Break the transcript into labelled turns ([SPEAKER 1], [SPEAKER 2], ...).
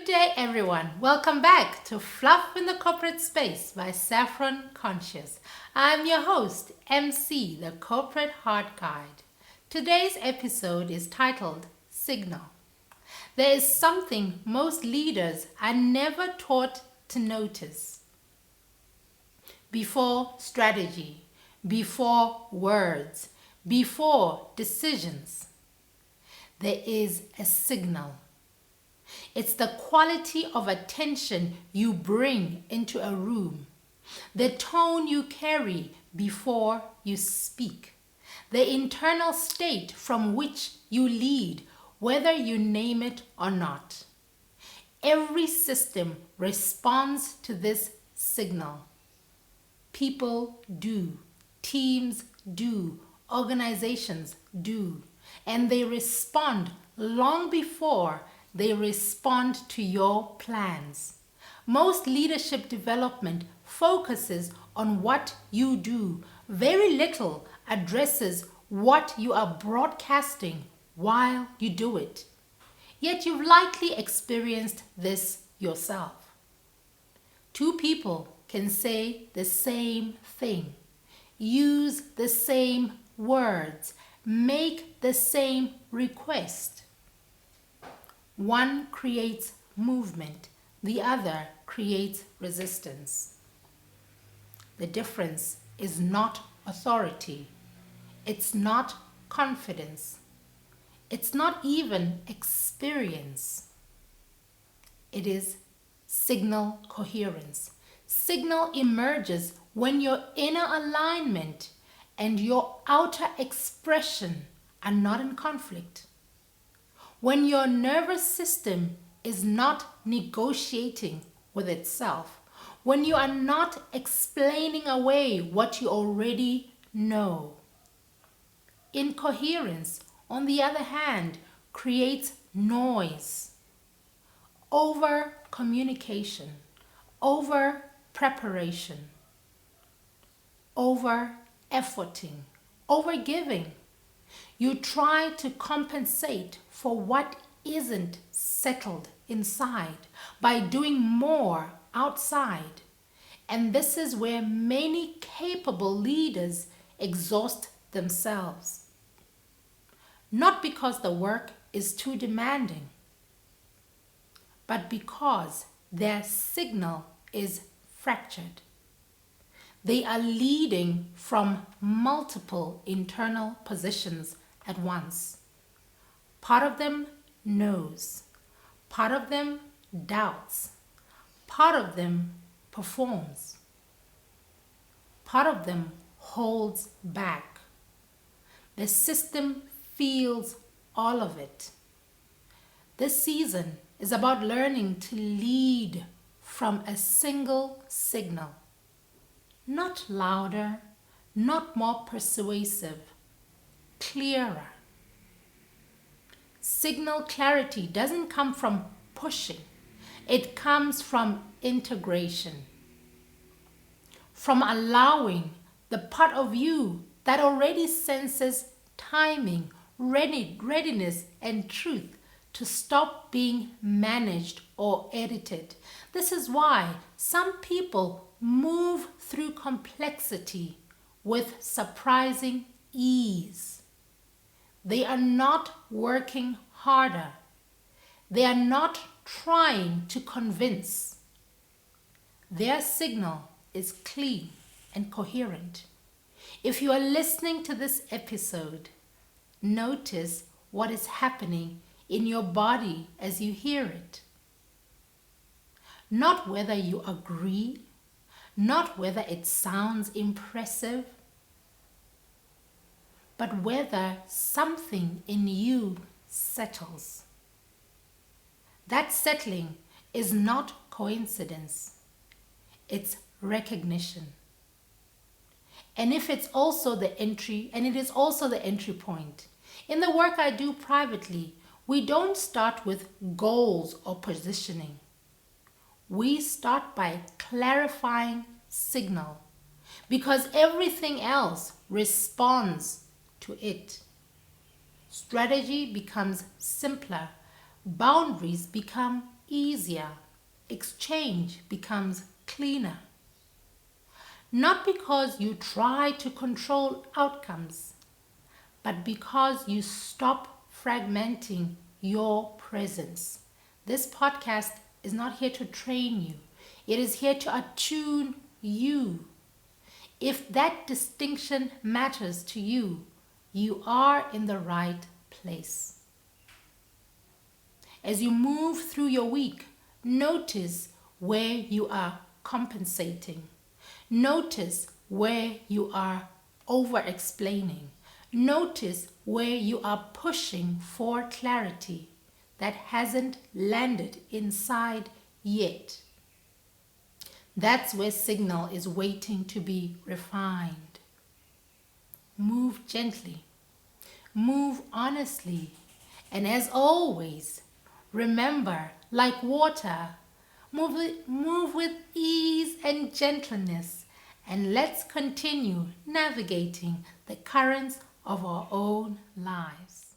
[SPEAKER 1] day, everyone. Welcome back to Fluff in the Corporate Space by Saffron Conscious. I'm your host, MC, the Corporate Heart Guide. Today's episode is titled Signal. There is something most leaders are never taught to notice. Before strategy, before words, before decisions, there is a signal. It's the quality of attention you bring into a room, the tone you carry before you speak, the internal state from which you lead, whether you name it or not. Every system responds to this signal. People do, teams do, organizations do, and they respond long before they respond to your plans. Most leadership development focuses on what you do. Very little addresses what you are broadcasting while you do it. Yet you've likely experienced this yourself. Two people can say the same thing, use the same words, make the same request. One creates movement, the other creates resistance. The difference is not authority. It's not confidence. It's not even experience. It is signal coherence. Signal emerges when your inner alignment and your outer expression are not in conflict. When your nervous system is not negotiating with itself, when you are not explaining away what you already know. Incoherence, on the other hand, creates noise, over communication, over preparation, over efforting, over giving. You try to compensate for what isn't settled inside by doing more outside. And this is where many capable leaders exhaust themselves. Not because the work is too demanding, but because their signal is fractured. They are leading from multiple internal positions at once. Part of them knows, part of them doubts, part of them performs, part of them holds back. The system feels all of it. This season is about learning to lead from a single signal. Not louder, not more persuasive, clearer. Signal clarity doesn't come from pushing. It comes from integration, from allowing the part of you that already senses timing, readiness, and truth to stop being managed or edited. This is why some people move through complexity with surprising ease. They are not working harder. They are not trying to convince. Their signal is clean and coherent. If you are listening to this episode, notice what is happening in your body as you hear it. Not whether you agree, not whether it sounds impressive, but whether something in you settles. That settling is not coincidence. It's recognition. And it is also the entry point. In the work I do privately, we don't start with goals or positioning. We start by clarifying signal, because everything else responds to it. Strategy becomes simpler. Boundaries become easier. Exchange becomes cleaner. Not because you try to control outcomes, but because you stop fragmenting your presence. This podcast is not here to train you. It is here to attune you. If that distinction matters to you, you are in the right place. As you move through your week, notice where you are compensating. Notice where you are over-explaining. Notice where you are pushing for clarity that hasn't landed inside yet. That's where signal is waiting to be refined. Move gently. Move honestly. And as always, remember, like water, move with ease and gentleness, and let's continue navigating the currents of our own lives.